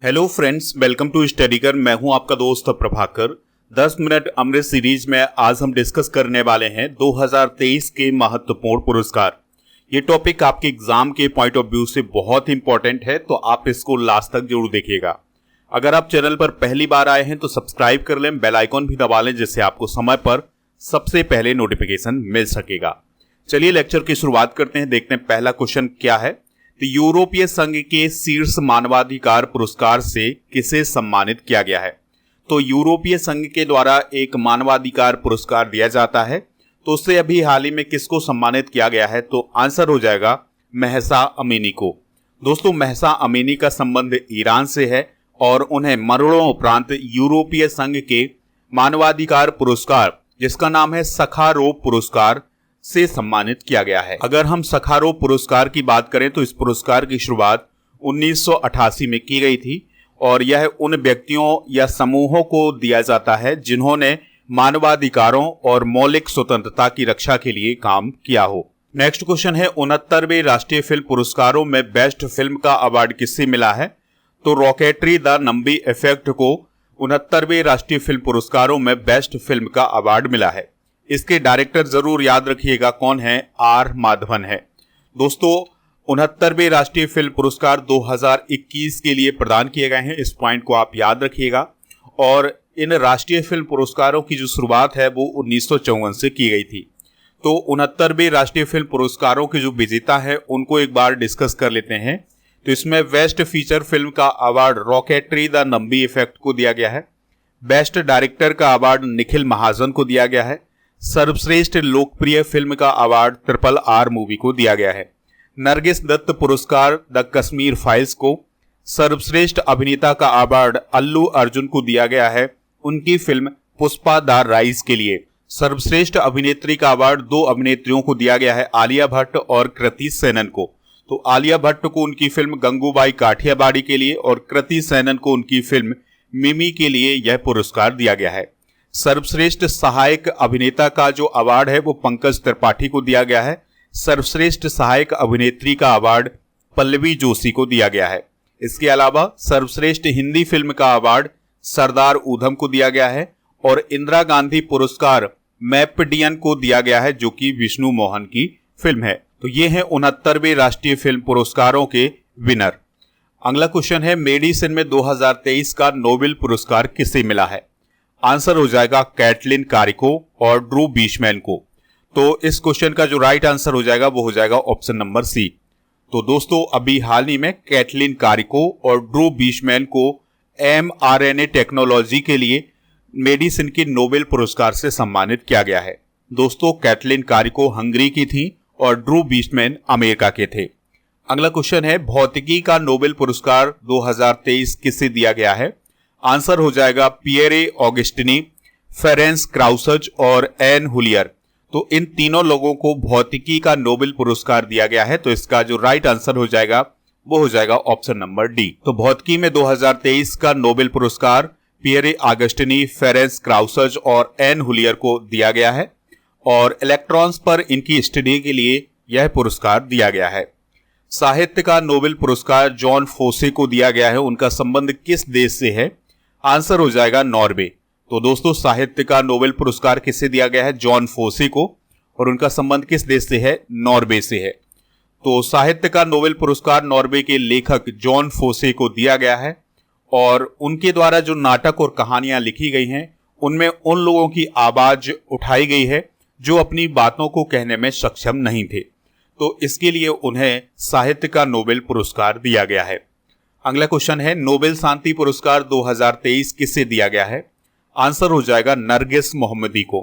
Hello friends, welcome to स्टडीकर। मैं हूं आपका दोस्त प्रभाकर। 10 मिनट अमृत सीरीज में आज हम डिस्कस करने वाले हैं 2023 के महत्वपूर्ण पुरस्कार। ये टॉपिक आपके एग्जाम के पॉइंट ऑफ व्यू से बहुत इंपॉर्टेंट है, तो आप इसको लास्ट तक जरूर देखिएगा। अगर आप चैनल पर पहली बार आए हैं तो सब्सक्राइब कर लें, बेल आइकॉन भी दबा लें, जिससे आपको समय पर सबसे पहले नोटिफिकेशन मिल सकेगा। चलिए लेक्चर की शुरुआत करते हैं। देखते हैं पहला क्वेश्चन क्या है। तो यूरोपीय संघ के शीर्ष मानवाधिकार पुरस्कार से किसे सम्मानित किया गया है? तो यूरोपीय संघ के द्वारा एक मानवाधिकार पुरस्कार दिया जाता है, तो उससे अभी हाल ही में किसको सम्मानित किया गया है? तो आंसर हो जाएगा महसा अमीनी को। दोस्तों, महसा अमीनी का संबंध ईरान से है और उन्हें मरणोपरांत यूरोपीय संघ के मानवाधिकार पुरस्कार, जिसका नाम है सखारोव पुरस्कार, से सम्मानित किया गया है। अगर हम सखारोव पुरस्कार की बात करें तो इस पुरस्कार की शुरुआत 1988 में की गई थी और यह उन व्यक्तियों या समूहों को दिया जाता है जिन्होंने मानवाधिकारों और मौलिक स्वतंत्रता की रक्षा के लिए काम किया हो। नेक्स्ट क्वेश्चन है, 69वें राष्ट्रीय फिल्म पुरस्कारों में बेस्ट फिल्म का अवार्ड किसे मिला है? तो रॉकेटरी द नंबी इफेक्ट को 69वें राष्ट्रीय फिल्म पुरस्कारों में बेस्ट फिल्म का अवार्ड मिला है। इसके डायरेक्टर जरूर याद रखिएगा कौन है, आर माधवन है। दोस्तों, 69वें राष्ट्रीय फिल्म पुरस्कार 2021 के लिए प्रदान किए गए हैं, इस पॉइंट को आप याद रखिएगा। और इन राष्ट्रीय फिल्म पुरस्कारों की जो शुरुआत है वो 1954 से की गई थी। तो 69वें राष्ट्रीय फिल्म पुरस्कारों के जो विजेता है उनको एक बार डिस्कस कर लेते हैं। तो इसमें बेस्ट फीचर फिल्म का award rocketry the Nambi effect को दिया गया है। बेस्ट डायरेक्टर का अवार्ड निखिल महाजन को दिया गया है। सर्वश्रेष्ठ लोकप्रिय फिल्म का अवार्ड RRR मूवी को दिया गया है। नरगिस दत्त पुरस्कार द कश्मीर फाइल्स को। सर्वश्रेष्ठ अभिनेता का अवार्ड अल्लू अर्जुन को दिया गया है उनकी फिल्म पुष्पा द राइज के लिए। सर्वश्रेष्ठ अभिनेत्री का अवार्ड दो अभिनेत्रियों को दिया गया है, आलिया भट्ट और कृति सेनन को। तो आलिया भट्ट को उनकी फिल्म गंगूबाई काठियावाड़ी के लिए और कृति सेनन को उनकी फिल्म मिमी के लिए यह पुरस्कार दिया गया है। सर्वश्रेष्ठ सहायक अभिनेता का जो अवार्ड है वो पंकज त्रिपाठी को दिया गया है। सर्वश्रेष्ठ सहायक अभिनेत्री का अवार्ड पल्लवी जोशी को दिया गया है। इसके अलावा सर्वश्रेष्ठ हिंदी फिल्म का अवार्ड सरदार ऊधम को दिया गया है और इंदिरा गांधी पुरस्कार मैपडियन को दिया गया है, जो कि विष्णु मोहन की फिल्म है। तो ये है 69वें राष्ट्रीय फिल्म पुरस्कारों के विनर। अगला क्वेश्चन है, मेडिसिन में 2023 का नोबेल पुरस्कार किसे मिला है? आंसर हो जाएगा कैटलिन कारिको और ड्रू बीशमैन को। तो इस क्वेश्चन का जो राइट आंसर हो जाएगा वो हो जाएगा ऑप्शन नंबर सी। तो दोस्तों, अभी हाल ही में कैटलिन कारिको और ड्रू बीशमैन को mRNA टेक्नोलॉजी के लिए मेडिसिन के नोबेल पुरस्कार से सम्मानित किया गया है। दोस्तों, कैटलिन कारिको हंगरी की थी और ड्रू बीशमैन अमेरिका के थे। अगला क्वेश्चन है, भौतिकी का नोबेल पुरस्कार 2023 किसे दिया गया है? आंसर हो जाएगा पियरे ऑगस्टिनी, फेरेंस क्राउसच और एन हुलियर। तो इन तीनों लोगों को भौतिकी का नोबेल पुरस्कार दिया गया है। तो इसका जो राइट आंसर हो जाएगा वो हो जाएगा ऑप्शन नंबर डी। तो भौतिकी में 2023 का नोबेल पुरस्कार पियरे ऑगस्टिनी, फेरेंस क्राउसच और एन हुलियर को दिया गया है और इलेक्ट्रॉन्स पर इनकी स्टडी के लिए यह पुरस्कार दिया गया है। साहित्य का नोबेल पुरस्कार जॉन फोसे को दिया गया है। उनका संबंध किस देश से है? आंसर हो जाएगा नॉर्वे। तो दोस्तों, साहित्य का नोबेल पुरस्कार किसे दिया गया है? जॉन फोसे को, और उनका संबंध किस देश से है? नॉर्वे से है। तो साहित्य का नोबेल पुरस्कार नॉर्वे के लेखक जॉन फोसे को दिया गया है और उनके द्वारा जो नाटक और कहानियां लिखी गई हैं उनमें उन लोगों की आवाज उठाई गई है जो अपनी बातों को कहने में सक्षम नहीं थे। तो इसके लिए उन्हें साहित्य का नोबेल पुरस्कार दिया गया है। अगला क्वेश्चन है, नोबेल शांति पुरस्कार 2023 किसे दिया गया है? आंसर हो जाएगा नरगिस मोहम्मदी को।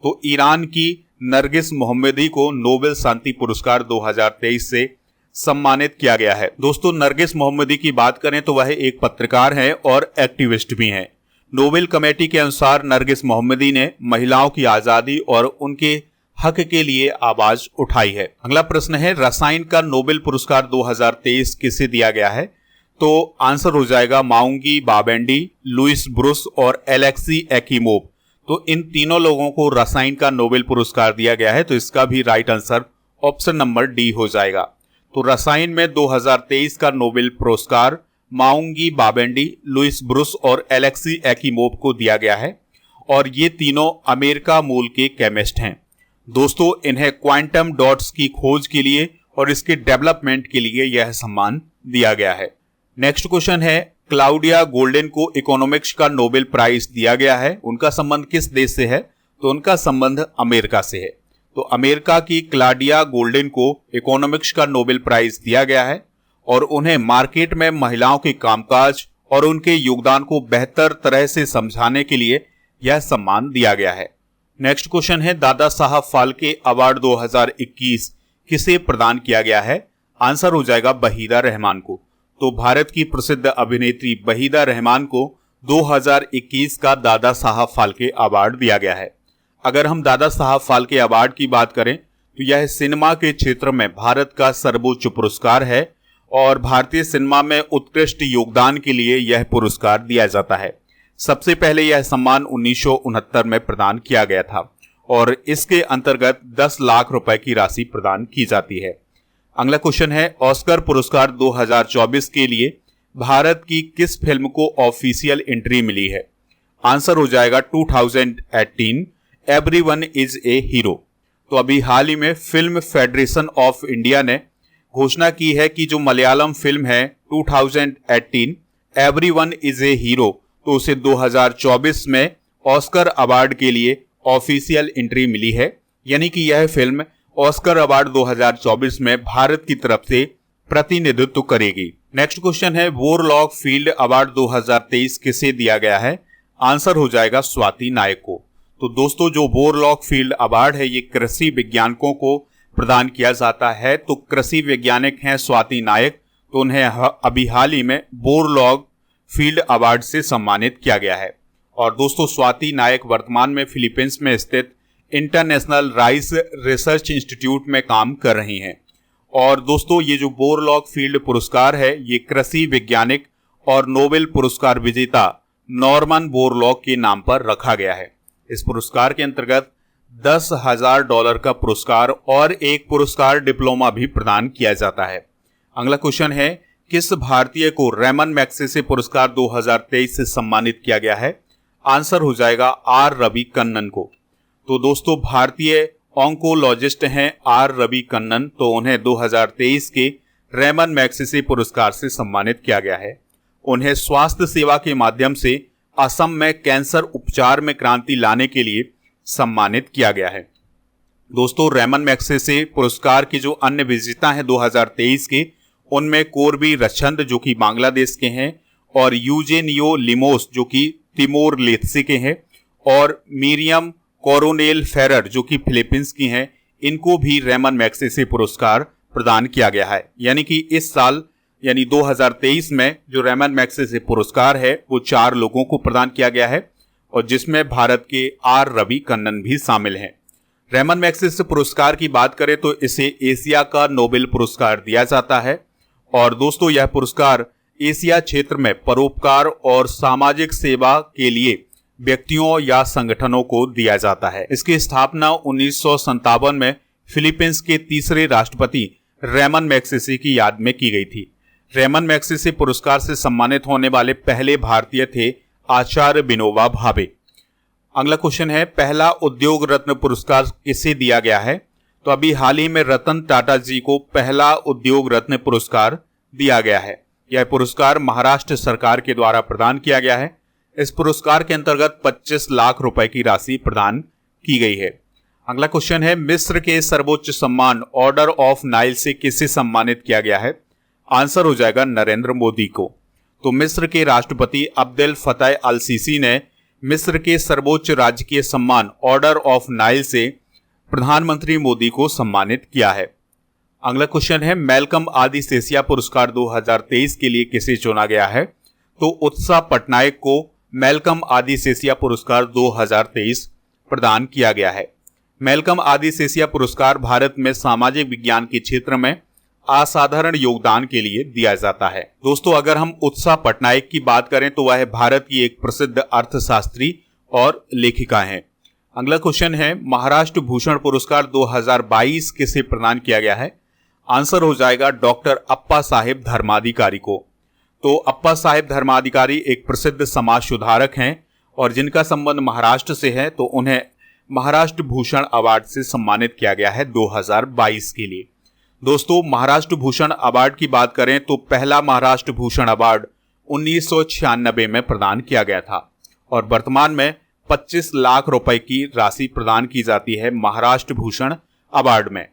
तो ईरान की नरगिस मोहम्मदी को नोबेल शांति पुरस्कार 2023 से सम्मानित किया गया है। दोस्तों, नरगिस मोहम्मदी की बात करें तो वह एक पत्रकार हैं और एक्टिविस्ट भी हैं। नोबेल कमेटी के अनुसार नरगिस मोहम्मदी ने महिलाओं की आजादी और उनके हक के लिए आवाज उठाई है। अगला प्रश्न है, रसायन का नोबेल पुरस्कार 2023 किसे दिया गया है? तो आंसर हो जाएगा माउंगी बाबेंडी, लुइस ब्रुस और एलेक्सी एक्कीमोव। तो इन तीनों लोगों को रसायन का नोबेल पुरस्कार दिया गया है। तो इसका भी right answer option number D हो जाएगा। तो रसायन में 2023 का नोबेल पुरस्कार माउंगी बाबेंडी, लुइस ब्रुस और एलेक्सी एक्कीमोव को दिया गया है और ये तीनों अमेरिका मूल के केमिस्ट हैं। दोस्तों, इन्हें क्वांटम डॉट्स की खोज के लिए और इसके डेवलपमेंट के लिए यह सम्मान दिया गया है। नेक्स्ट क्वेश्चन है, क्लाउडिया गोल्डन को इकोनॉमिक्स का नोबेल प्राइज दिया गया है, उनका संबंध किस देश से है? तो उनका संबंध अमेरिका से है। तो अमेरिका की क्लाउडिया गोल्डन को इकोनॉमिक्स का नोबेल प्राइज दिया गया है और उन्हें मार्केट में महिलाओं के कामकाज और उनके योगदान को बेहतर तरह से समझाने के लिए यह सम्मान दिया गया है। नेक्स्ट क्वेश्चन है, दादा साहब फाल्के अवार्ड 2021 किसे प्रदान किया गया है? आंसर हो जाएगा वहीदा रहमान को। तो भारत की प्रसिद्ध अभिनेत्री वहीदा रहमान को 2021 का दादा साहब फाल्के अवार्ड दिया गया है। अगर हम दादा साहब फाल्के अवार्ड की बात करें तो यह सिनेमा के क्षेत्र में भारत का सर्वोच्च पुरस्कार है और भारतीय सिनेमा में उत्कृष्ट योगदान के लिए यह पुरस्कार दिया जाता है। सबसे पहले यह सम्मान 1969 में प्रदान किया गया था और इसके अंतर्गत 10 लाख रुपए की राशि प्रदान की जाती है। अगला क्वेश्चन है, ऑस्कर पुरस्कार 2024 के लिए भारत की किस फिल्म को ऑफिशियल एंट्री मिली है? आंसर हो जाएगा 2018 एवरीवन इज ए हीरो। तो अभी हाल ही में फिल्म फेडरेशन ऑफ इंडिया ने घोषणा की है कि जो मलयालम फिल्म है 2018 एवरीवन इज ए हीरो, तो उसे 2024 में ऑस्कर अवार्ड के लिए ऑफिशियल एंट्री मिली है, यानी कि यह फिल्म ऑस्कर अवार्ड 2024 में भारत की तरफ से प्रतिनिधित्व करेगी। नेक्स्ट क्वेश्चन है, वोरलॉग फील्ड अवार्ड 2023 किसे दिया गया है? आंसर हो जाएगा स्वाति नायक को। तो दोस्तों, जो वोरलॉग फील्ड अवार्ड है ये कृषि वैज्ञानिकों को प्रदान किया जाता है। तो कृषि वैज्ञानिक हैं स्वाति नायक, तो उन्हें अभी हाल ही में वोरलॉग फील्ड अवार्ड से सम्मानित किया गया है। और दोस्तों, स्वाति नायक वर्तमान में फिलीपींस में स्थित इंटरनेशनल राइस रिसर्च इंस्टीट्यूट में काम कर रही हैं। और दोस्तों, ये जो वोरलॉग फील्ड पुरस्कार है ये कृषि वैज्ञानिक और नोबेल पुरस्कार विजेता नॉर्मन बोरलॉग के नाम पर रखा गया है। इस पुरस्कार के अंतर्गत $10,000 का पुरस्कार और एक पुरस्कार डिप्लोमा भी प्रदान किया जाता है। अगला क्वेश्चन है, किस भारतीय को रेमन मैग्सेसे पुरस्कार 2023 से सम्मानित किया गया है? आंसर हो जाएगा आर रवि कन्नन को। तो दोस्तों, भारतीय ऑन्कोलॉजिस्ट हैं आर रवि कन्नन, तो उन्हें 2023 के रेमन मैग्सेसे पुरस्कार से सम्मानित किया गया है। उन्हें स्वास्थ्य सेवा के माध्यम से असम में कैंसर उपचार में क्रांति लाने के लिए सम्मानित किया गया है। दोस्तों, रेमन मैग्सेसे पुरस्कार के जो अन्य विजेता हैं 2023 के, उनमें कोरबी रचंद जो कि बांग्लादेश के हैं और यूजेनियो लिमोस जो कि तिमोर लेत्से के हैं और मीरियम कोरोनेल फेरर जो कि फिलीपींस की हैं, इनको भी रेमन मैग्सेसे पुरस्कार प्रदान किया गया है। यानी कि इस साल यानी 2023 में जो रेमन मैग्सेसे पुरस्कार है वो 4 लोगों को प्रदान किया गया है और जिसमें भारत के आर रवि कन्नन भी शामिल हैं। रेमन मैग्सेसे पुरस्कार की बात करें तो इसे एशिया का नोबेल पुरस्कार दिया जाता है और दोस्तों, यह पुरस्कार एशिया क्षेत्र में परोपकार और सामाजिक सेवा के लिए व्यक्तियों या संगठनों को दिया जाता है। इसकी स्थापना 1957 में फिलीपींस के तीसरे राष्ट्रपति रेमन मैग्सेसे की याद में की गई थी। रेमन मैग्सेसे पुरस्कार से सम्मानित होने वाले पहले भारतीय थे आचार्य विनोबा भावे। अगला क्वेश्चन है, पहला उद्योग रत्न पुरस्कार किसे दिया गया है? तो अभी हाल ही में रतन टाटा जी को पहला उद्योग रत्न पुरस्कार दिया गया है। यह पुरस्कार महाराष्ट्र सरकार के द्वारा प्रदान किया गया है। इस पुरस्कार के अंतर्गत 25 लाख रुपए की राशि प्रदान की गई है। अगला क्वेश्चन है, मिस्र के सर्वोच्च सम्मान ऑर्डर ऑफ नाइल से किसे सम्मानित किया गया है? आंसर हो जाएगा नरेंद्र मोदी को। तो मिस्र के राष्ट्रपति अब्देल फतेह अल सीसी ने मिस्र के सर्वोच्च राजकीय सम्मान ऑर्डर ऑफ नाइल से प्रधानमंत्री मोदी को सम्मानित किया है। अगला क्वेश्चन है, मैल्कम आदिसेसिया पुरस्कार 2023 के लिए किसे चुना गया है? तो उत्साह पटनायक को मैल्कम आदिसेसिया पुरस्कार 2023 प्रदान किया गया है। मैल्कम आदिसेसिया पुरस्कार भारत में सामाजिक विज्ञान के क्षेत्र में असाधारण योगदान के लिए दिया जाता है। दोस्तों, अगर हम उत्साह पटनायक की बात करें तो वह भारत की एक प्रसिद्ध अर्थशास्त्री और लेखिका हैं। अगला क्वेश्चन है, महाराष्ट्र भूषण पुरस्कार 2022 किसे प्रदान किया गया है? आंसर हो जाएगा डॉक्टर अप्पा साहेब धर्माधिकारी को। तो अप्पा साहेब धर्माधिकारी एक प्रसिद्ध समाज सुधारक हैं और जिनका संबंध महाराष्ट्र से है, तो उन्हें महाराष्ट्र भूषण अवार्ड से सम्मानित किया गया है 2022 के लिए। दोस्तों, महाराष्ट्र भूषण अवार्ड की बात करें तो पहला महाराष्ट्र भूषण अवार्ड 1996 में प्रदान किया गया था और वर्तमान में 25 लाख रुपए की राशि प्रदान की जाती है महाराष्ट्र भूषण अवार्ड में।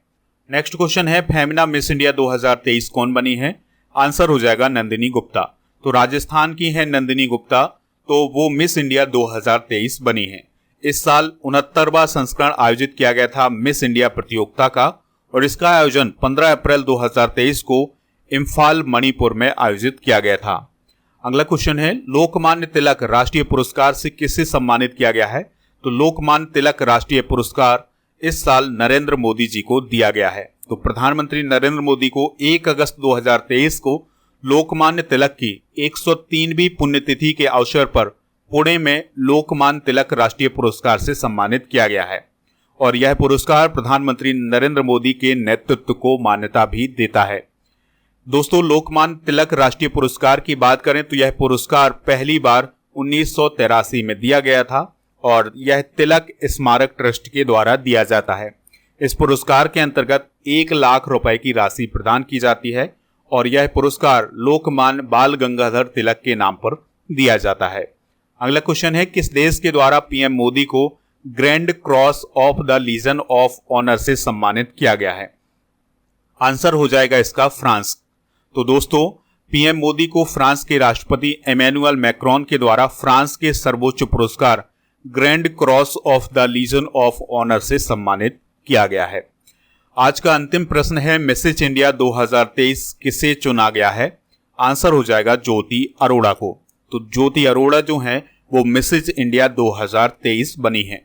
नेक्स्ट क्वेश्चन है, फेमिना मिस इंडिया 2023 कौन बनी है? आंसर हो जाएगा नंदिनी गुप्ता। तो राजस्थान की है नंदिनी गुप्ता, तो वो मिस इंडिया 2023 बनी है। इस साल 69वां संस्करण आयोजित किया गया था मिस इंडिया प्रतियोगिता का और इसका आयोजन 15 अप्रैल 2023 को इम्फाल मणिपुर में आयोजित किया गया था। अगला क्वेश्चन है, लोकमान्य तिलक राष्ट्रीय पुरस्कार से किसे सम्मानित किया गया है? तो लोकमान्य तिलक राष्ट्रीय पुरस्कार इस साल नरेंद्र मोदी जी को दिया गया है। तो प्रधानमंत्री नरेंद्र मोदी को 1 अगस्त 2023 को लोकमान्य तिलक की 103वीं पुण्यतिथि के अवसर पर पुणे में लोकमान्य तिलक राष्ट्रीय पुरस्कार से सम्मानित किया गया है और यह पुरस्कार प्रधानमंत्री नरेंद्र मोदी के नेतृत्व को मान्यता भी देता है। दोस्तों, लोकमान्य तिलक राष्ट्रीय पुरस्कार की बात करें तो यह पुरस्कार पहली बार 1983 में दिया गया था और यह तिलक स्मारक ट्रस्ट के द्वारा दिया जाता है। इस पुरस्कार के अंतर्गत 1 लाख रुपए की राशि प्रदान की जाती है और यह पुरस्कार लोकमान्य बाल गंगाधर तिलक के नाम पर दिया जाता है। अगला क्वेश्चन है, किस देश के द्वारा पीएम मोदी को Grand Cross of the Legion of Honour से सम्मानित किया गया है? आंसर हो जाएगा इसका फ्रांस। तो दोस्तों, पीएम मोदी को फ्रांस के राष्ट्रपति इमैनुअल मैक्रोन के द्वारा फ्रांस के सर्वोच्च पुरस्कार Grand Cross of the Legion of Honour से सम्मानित किया गया है। आज का अंतिम प्रश्न है, मिसेज इंडिया 2023 किसे चुना गया है? आंसर हो जाएगा ज्योति अरोड़ा को। तो ज्योति अरोड़ा जो है वो मिसेज इंडिया 2023 बनी है।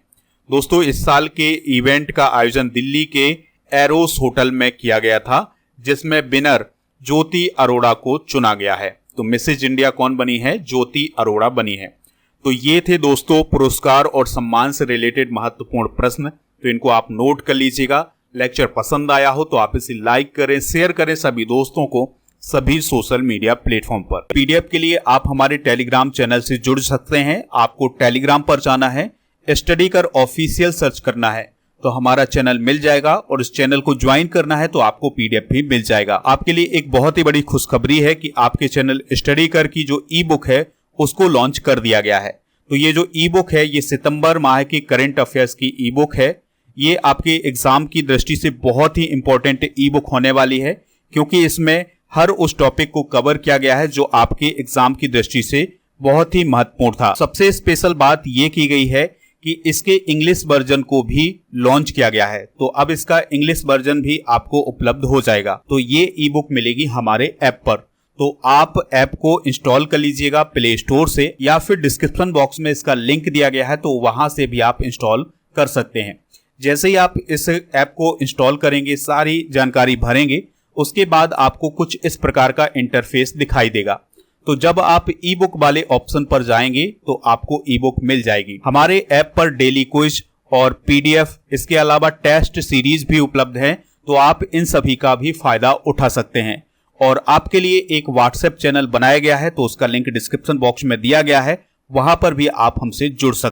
दोस्तों, इस साल के इवेंट का आयोजन दिल्ली के एरोस होटल में किया गया था जिसमें विनर ज्योति अरोड़ा को चुना गया है। तो मिसेज इंडिया कौन बनी है? ज्योति अरोड़ा बनी है। तो ये थे दोस्तों पुरस्कार और सम्मान से रिलेटेड महत्वपूर्ण प्रश्न, तो इनको आप नोट कर लीजिएगा। लेक्चर पसंद आया हो तो आप इसे लाइक करें, शेयर करें सभी दोस्तों को सभी सोशल मीडिया प्लेटफॉर्म पर। पीडीएफ के लिए आप हमारे टेलीग्राम चैनल से जुड़ सकते हैं। आपको टेलीग्राम पर जाना है, स्टडी कर ऑफिशियल सर्च करना है तो हमारा चैनल मिल जाएगा और इस चैनल को ज्वाइन करना है तो आपको पीडीएफ भी मिल जाएगा। आपके लिए एक बहुत ही बड़ी खुशखबरी है कि आपके चैनल स्टडी कर की जो ई बुक है उसको लॉन्च कर दिया गया है। तो ये जो ई बुक है ये सितंबर माह की करंट अफेयर्स की ई बुक है। ये आपके एग्जाम की दृष्टि से बहुत ही इंपॉर्टेंट ई बुक होने वाली है क्योंकि इसमें हर उस टॉपिक को कवर किया गया है जो आपके एग्जाम की दृष्टि से बहुत ही महत्वपूर्ण था। सबसे स्पेशल बात ये की गई है कि इसके इंग्लिश वर्जन को भी लॉन्च किया गया है, तो अब इसका इंग्लिश वर्जन भी आपको उपलब्ध हो जाएगा। तो ये ई बुक मिलेगी हमारे ऐप पर, तो आप ऐप को इंस्टॉल कर लीजिएगा प्ले स्टोर से या फिर डिस्क्रिप्शन बॉक्स में इसका लिंक दिया गया है तो वहां से भी आप इंस्टॉल कर सकते हैं। जैसे ही आप इस ऐप को इंस्टॉल करेंगे, सारी जानकारी भरेंगे, उसके बाद आपको कुछ इस प्रकार का इंटरफेस दिखाई देगा। तो जब आप ई बुक वाले ऑप्शन पर जाएंगे तो आपको ई बुक मिल जाएगी। हमारे ऐप पर डेली क्विज और पीडीएफ, इसके अलावा टेस्ट सीरीज भी उपलब्ध है, तो आप इन सभी का भी फायदा उठा सकते हैं। और आपके लिए एक व्हाट्सएप चैनल बनाया गया है तो उसका लिंक डिस्क्रिप्शन बॉक्स में दिया गया है, वहां पर भी आप हमसे जुड़ सकते हैं।